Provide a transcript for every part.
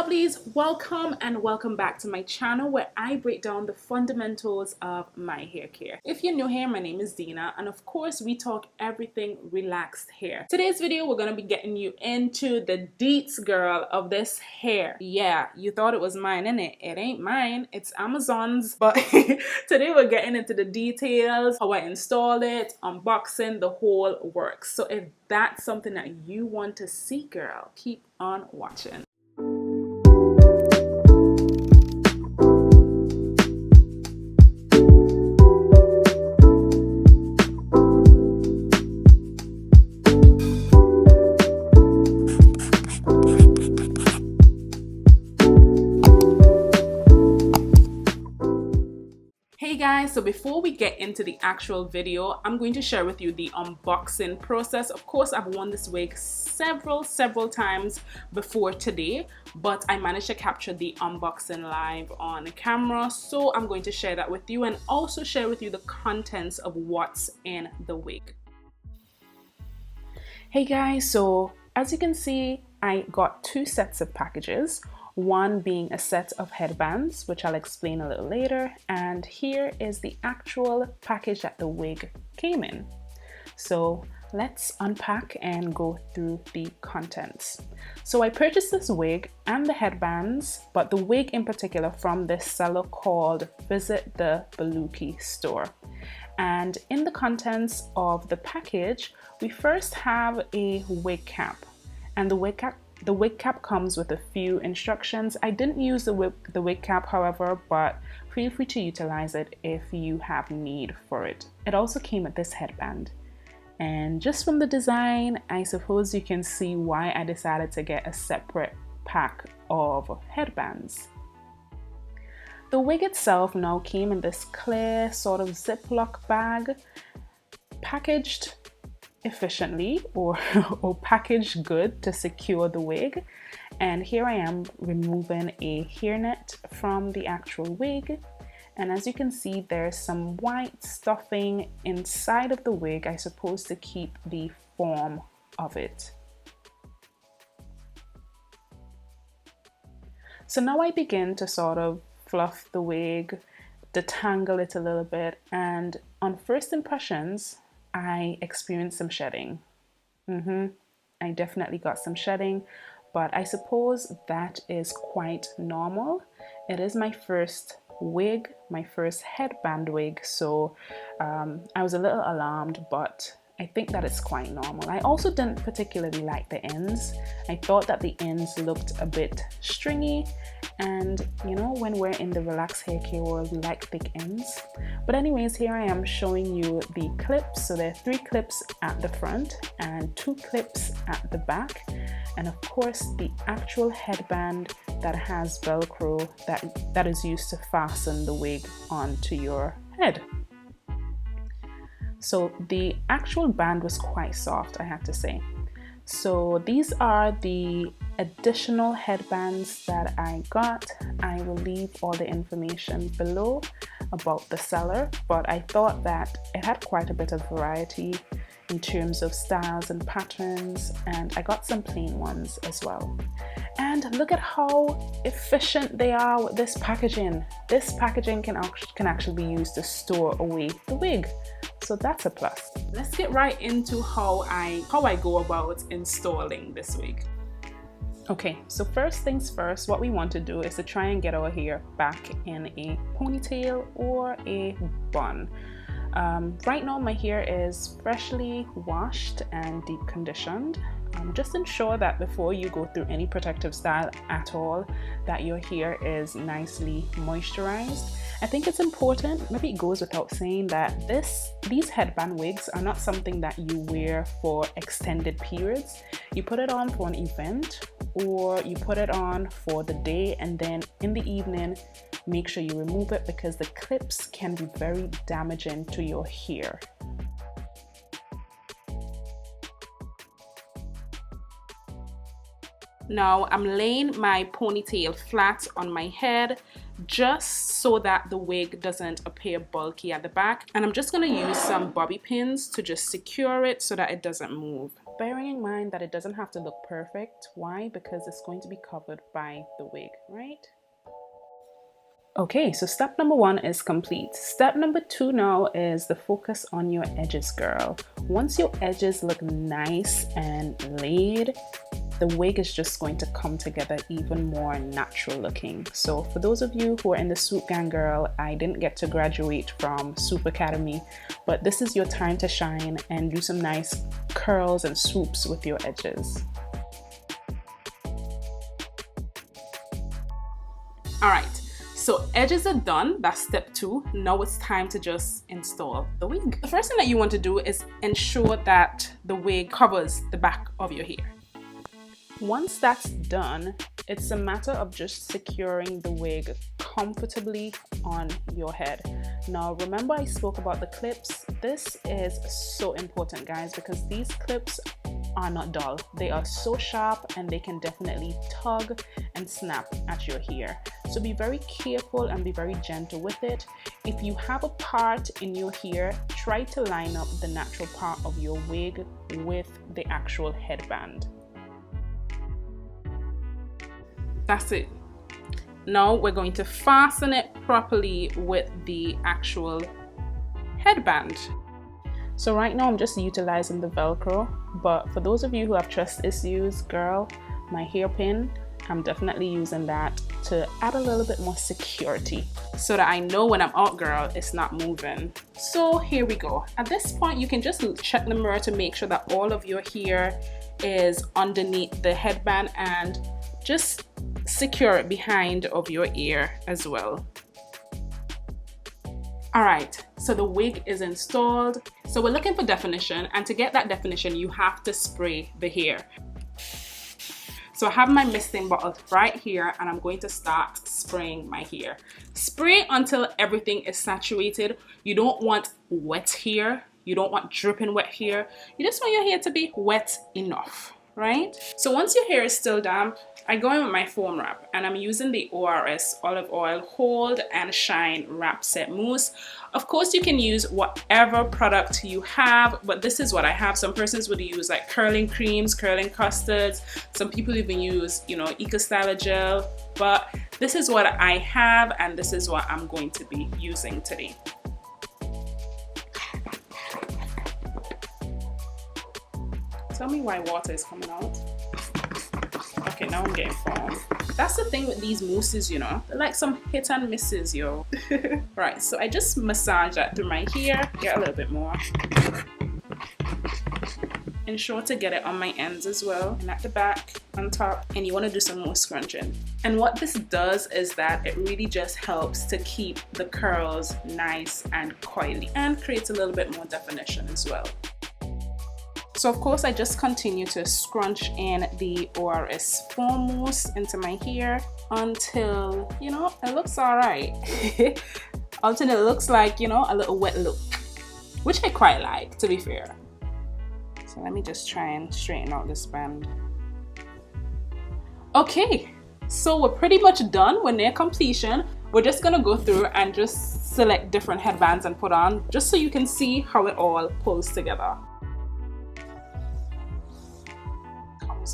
lovelies, welcome back to my channel where I break down the fundamentals of my hair care. If you're new here, my name is Dina, and of course we talk everything relaxed hair. Today's video we're going to be getting you into the deets, girl, of this hair. Yeah, you thought it was mine, innit? It ain't mine, it's Amazon's. But today we're getting into the details, how I install it, unboxing, the whole works. So if that's something that you want to see, girl, keep on watching. Hey guys, so before we get into the actual video, I'm going to share with you the unboxing process. Of course, I've worn this wig several times before today, but I managed to capture the unboxing live on camera, so I'm going to share that with you and also share with you the contents of what's in the wig. Hey guys, so as you can see, I got two sets of packages. One being a set of headbands, which I'll explain a little later, and here is the actual package that the wig came in. So let's unpack and go through the contents. So I purchased this wig and the headbands, but the wig in particular from this seller called Visit the Baluki store. And in the contents of the package, we first have a wig cap, and the wig cap comes with a few instructions. I didn't use the wig cap, however, but feel free to utilize it if you have need for it. It also came with this headband. And just from the design, I suppose you can see why I decided to get a separate pack of headbands. The wig itself now came in this clear sort of Ziploc bag, packaged efficiently or packaged good to secure the wig. And here I am removing a hairnet from the actual wig, and as you can see, there's some white stuffing inside of the wig, I suppose, to keep the form of it. So now I begin to sort of fluff the wig, detangle it a little bit, and on first impressions I experienced some shedding. I definitely got some shedding, but I suppose that is quite normal. It is my first wig, my first headband wig, so I was a little alarmed, but I think that it's quite normal. I also didn't particularly like the ends. I thought that the ends looked a bit stringy, and you know, when we're in the relaxed hair care world, we like thick ends. But anyways, here I am showing you the clips. So there are 3 clips at the front and 2 clips at the back, and of course the actual headband that has Velcro that is used to fasten the wig onto your head. So the actual band was quite soft, I have to say. So these are the additional headbands that I got. I will leave all the information below about the seller, but I thought that it had quite a bit of variety in terms of styles and patterns, and I got some plain ones as well. And look at how efficient they are with this packaging. This packaging can actually be used to store away the wig, so that's a plus. Let's get right into how I go about installing this wig. Okay, so first things first, what we want to do is to try and get our hair back in a ponytail or a bun. Right now my hair is freshly washed and deep conditioned. Just ensure that before you go through any protective style at all, that your hair is nicely moisturized. I think it's important, maybe it goes without saying, that these headband wigs are not something that you wear for extended periods. You put it on for an event, or you put it on for the day, and then in the evening make sure you remove it, because the clips can be very damaging to your hair. Now I'm laying my ponytail flat on my head just so that the wig doesn't appear bulky at the back, and I'm just going to use some bobby pins to just secure it so that it doesn't move. bearing in mind that it doesn't have to look perfect. Why? Because it's going to be covered by the wig, right? Okay, so step number 1 is complete. Step number 2 now is the focus on your edges, girl. Once your edges look nice and laid, the wig is just going to come together even more natural looking. So for those of you who are in the swoop gang, girl, I didn't get to graduate from Swoop Academy, but this is your time to shine and do some nice curls and swoops with your edges. All right. So edges are done, that's step 2. Now it's time to just install the wig. The first thing that you want to do is ensure that the wig covers the back of your hair. Once that's done, it's a matter of just securing the wig comfortably on your head. Now remember I spoke about the clips. This is so important, guys, because these clips are not dull. They are so sharp and they can definitely tug and snap at your hair. So be very careful and be very gentle with it. If you have a part in your hair, try to line up the natural part of your wig with the actual headband. That's it. Now we're going to fasten it properly with the actual headband. So right now I'm just utilizing the Velcro, but for those of you who have trust issues, girl, my hairpin, I'm definitely using that to add a little bit more security so that I know when I'm out, girl, it's not moving. So here we go. At this point, you can just check the mirror to make sure that all of your hair is underneath the headband and just secure it behind of your ear as well. All right, so the wig is installed. So we're looking for definition, and to get that definition, you have to spray the hair. So I have my misting bottle right here, and I'm going to start spraying my hair. Spray until everything is saturated. You don't want wet hair. You don't want dripping wet hair. You just want your hair to be wet enough, right? So once your hair is still damp, I go in with my foam wrap, and I'm using the ORS Olive Oil Hold and Shine Wrap Set Mousse. Of course, you can use whatever product you have, but this is what I have. Some persons would use like curling creams, curling custards. Some people even use, Eco Styler gel, but this is what I have, and this is what I'm going to be using today. Tell me why water is coming out. Okay, now I'm getting foam. That's the thing with these mousses, they're like some hit and misses, yo. Right, so I just massage that through my hair, get a little bit more. Ensure to get it on my ends as well, and at the back, on top, and you want to do some more scrunching. And what this does is that it really just helps to keep the curls nice and coily and creates a little bit more definition as well. So of course I just continue to scrunch in the ORS foam mousse into my hair until, it looks alright. Until it looks like, a little wet look, which I quite like, to be fair. So let me just try and straighten out this band. Okay, so we're pretty much done. We're near completion. We're just gonna go through and just select different headbands and put on, just so you can see how it all pulls together.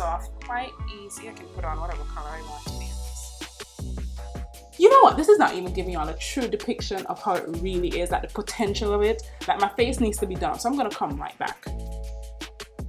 Off quite easy. I can put on whatever color I want to be. You know what? This is not even giving you all a true depiction of how it really is, like the potential of it. Like my face needs to be done, so I'm gonna come right back.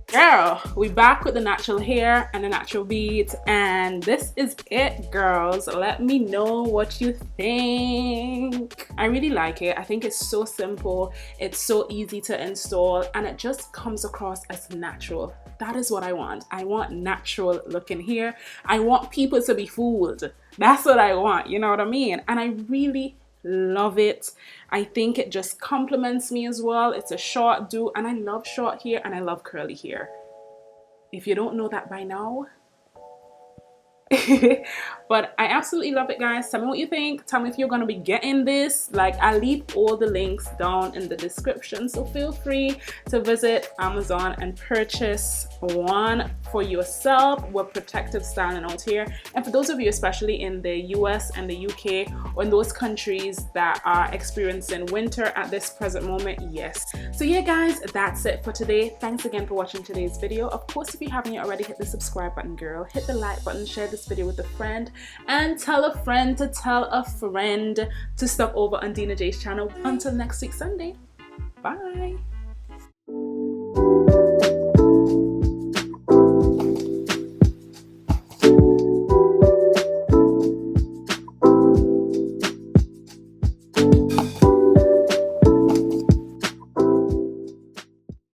Girl, we back with the natural hair and the natural beads, and this is it, girls. Let me know what you think. I really like it. I think it's so simple, it's so easy to install, and it just comes across as natural. That is what I want. I want natural looking hair. I want people to be fooled. That's what I want, you know what I mean? And I really love it. I think it just complements me as well. It's a short do, and I love short hair and I love curly hair. If you don't know that by now, But I absolutely love it, guys. Tell me what you think. Tell me if you're going to be getting this. Like, I leave all the links down in the description, so feel free to visit Amazon and purchase one for yourself. We're protective styling out here, and for those of you especially in the US and the UK, or in those countries that are experiencing winter at this present moment, yes. So yeah, guys, that's it for today. Thanks again for watching today's video. Of course, if you haven't yet already, hit the subscribe button, girl, hit the like button, share this video with a friend, and tell a friend to tell a friend to stop over on DenaJ's channel. Until next week Sunday, bye.